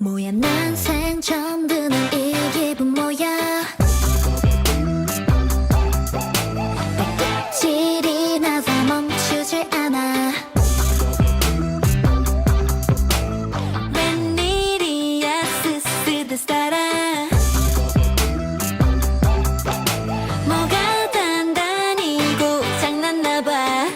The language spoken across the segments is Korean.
뭐야 난생 처음 드는 이 기분 뭐야 발끝질이 나서 멈추질 않아 웬일이야 스스듯 살아 뭐가 단단히 고장났나봐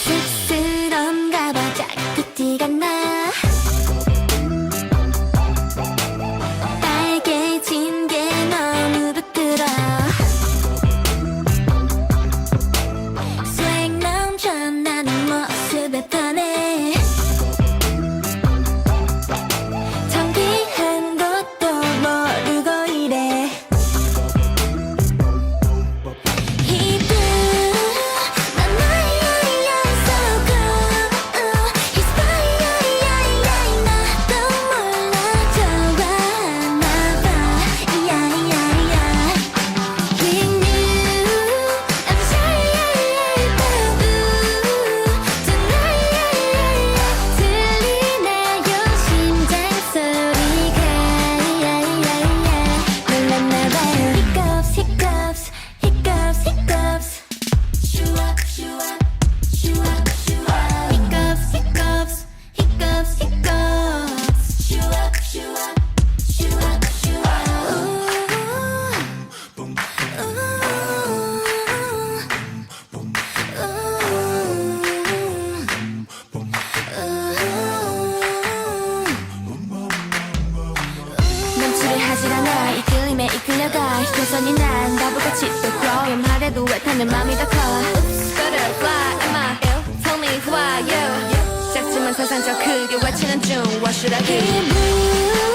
쑥스러운가 봐 자꾸 티가 나 빨개진 게 너무 부끄러 스웩 넘쳐 나는 모습에 반해 창피한 것도 모르고 이래 하질 않아 이끌림에 이끌려가 혈선이 난 바보같이 또 grow 말해도 왜 타는 맘이 더 커 Butterfly am I ill? Tell me who are you? 작지만 상상적 크게 외치는 중 What should I do?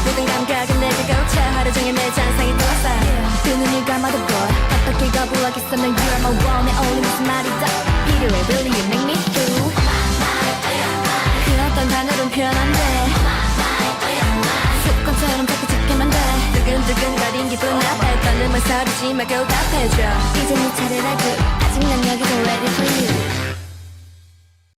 모든 감각은 내게 고쳐 하루 종일 내 잔상이 돌아서 두 눈을 감아도 boy 깜빡이 거부하겠어 넌 you're my one and only 무슨 말이 더 필요해 Really you make me feel 그 어떤 단어로는 표현 안 돼 습관처럼 자꾸 지키면 돼 두근두근 거린 기분 앞에 떨림을 서리지 말고 답해줘 이제 네 차례라고 아직 난 여기서 ready for you